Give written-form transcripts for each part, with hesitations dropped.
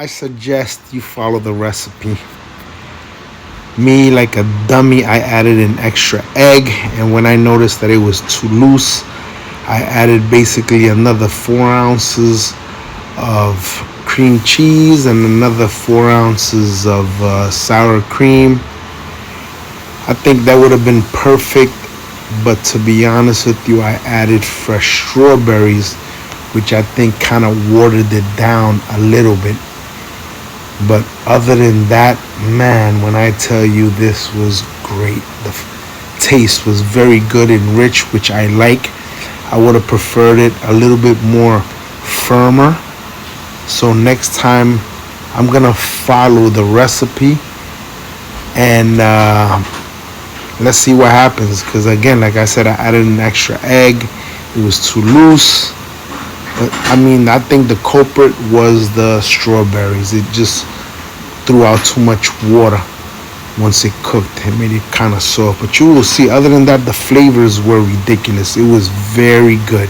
I suggest you follow the recipe. Me, like a dummy, I added an extra egg, and when I noticed that it was too loose, I added basically another 4 ounces of cream cheese and another 4 ounces of sour cream. I think that would have been perfect, but to be honest with you, I added fresh strawberries, which I think kind of watered it down a little bit. But other than that, man, when I tell you, this was great. The taste was very good and rich, which I like. I would have preferred it a little bit more firmer. So next time I'm gonna follow the recipe, and let's see what happens. Because again, like I said, I added an extra egg. It was too loose. But I mean, I think the culprit was the strawberries. It just threw out too much water once it cooked. It made it kind of soft. But you will see, other than that, the flavors were ridiculous. It was very good.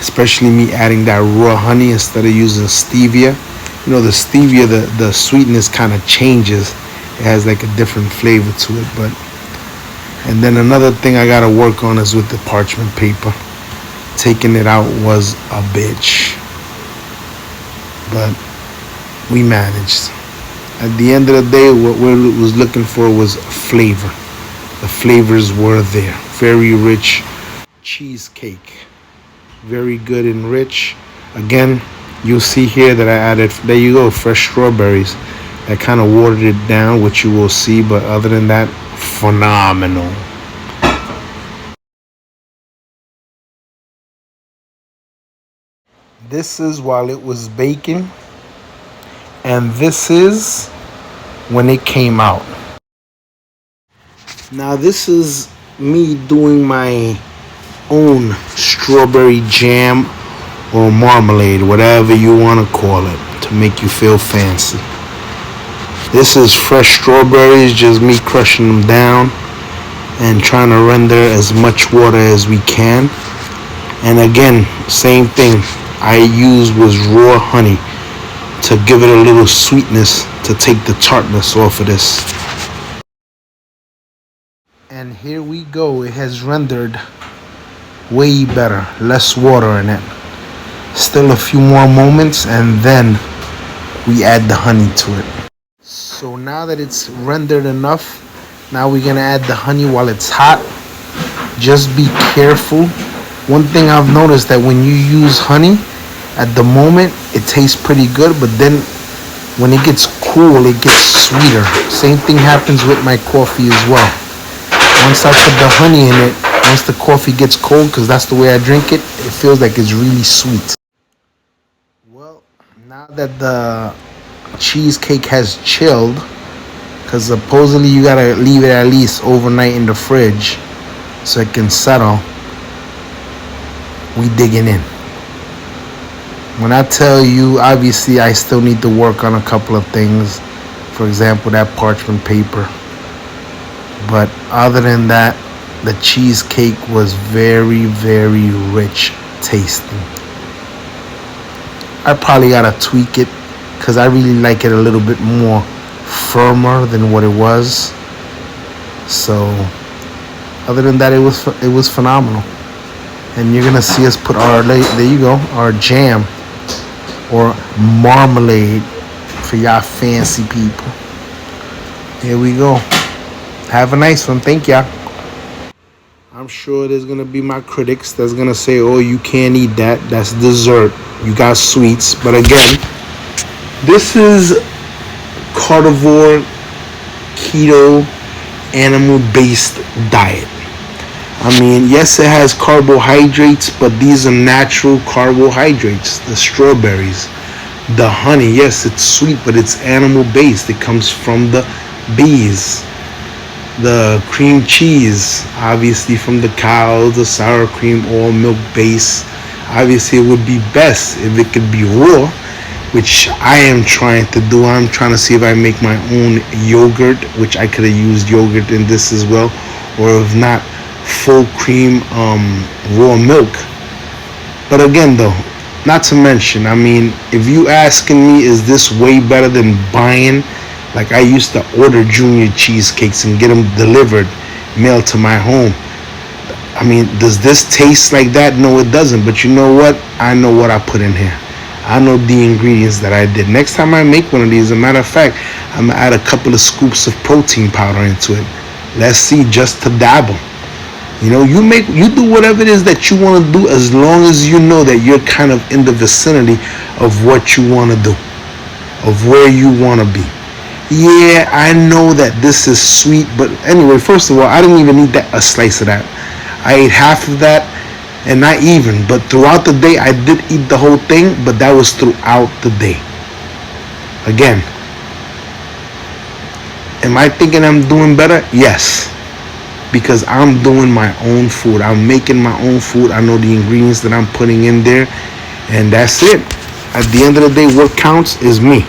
Especially me adding that raw honey instead of using stevia. You know, the stevia, the sweetness kind of changes. It has like a different flavor to it. But and then another thing I gotta work on is with the parchment paper. Taking it out was a bitch, but we managed. At the end of the day, what we was looking for was flavor. The flavors were there. Very rich cheesecake. Very good and rich. Again, you'll see here that I added, there you go, fresh strawberries. That kind of watered it down, which you will see, but other than that, phenomenal. This is while it was baking, and this is when it came out. Now this is me doing my own strawberry jam or marmalade, whatever you want to call it, to make you feel fancy. This is fresh strawberries, just me crushing them down and trying to render as much water as we can. And again, same thing. I used was raw honey to give it a little sweetness, to take the tartness off of this. And here we go. It has rendered way better, less water in it. Still a few more moments, and then we add the honey to it. So now that it's rendered enough, now we're gonna add the honey while it's hot. Just be careful. One thing I've noticed, that when you use honey, at the moment it tastes pretty good, but then when it gets cool, it gets sweeter. Same thing happens with my coffee as well. Once I put the honey in it, once the coffee gets cold, because that's the way I drink it, it feels like it's really sweet. Well, now that the cheesecake has chilled, because supposedly you gotta leave it at least overnight in the fridge so it can settle, we digging in. When I tell you, obviously I still need to work on a couple of things. For example, that parchment paper. But other than that, the cheesecake was very, very rich tasting. I probably gotta tweak it, because I really like it a little bit more firmer than what it was. So other than that, it was phenomenal. And you're gonna see us put our, there you go, our jam or marmalade for y'all fancy people. Here we go. Have a nice one. Thank y'all. I'm sure there's gonna be my critics that's gonna say, oh, you can't eat that, that's dessert, you got sweets. But again, this is carnivore, keto, animal-based diet. I mean, yes, it has carbohydrates, but these are natural carbohydrates. The strawberries, the honey, yes, it's sweet, but it's animal-based. It comes from the bees. The cream cheese, obviously from the cows. The sour cream, all milk-based. Obviously, it would be best if it could be raw, which I am trying to do. I'm trying to see if I make my own yogurt, which I could have used yogurt in this as well, or if not, full cream raw milk. But again though, Not to mention, I mean, if you asking me, is this way better than buying? Like I used to order junior cheesecakes and get them delivered, mailed to my home. I mean, does this taste like that? No, it doesn't. But you know what? I know what I put in here. I know the ingredients that I did. Next time I make one of these, as a matter of fact, I'm gonna add a couple of scoops of protein powder into it. Let's see, just to dabble. You do whatever it is that you want to do, as long as you know that you're kind of in the vicinity of what you want to do, of where you want to be. Yeah, I know that this is sweet, but anyway, first of all, I didn't even eat a slice of that. I ate half of that, and not even. But throughout the day, I did eat the whole thing, but that was throughout the day. Again, am I thinking I'm doing better? Yes, because I'm doing my own food. I'm making my own food. I know the ingredients that I'm putting in there, and that's it. At the end of the day, what counts is me,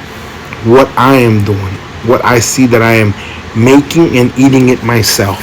what I am doing, what I see that I am making and eating it myself.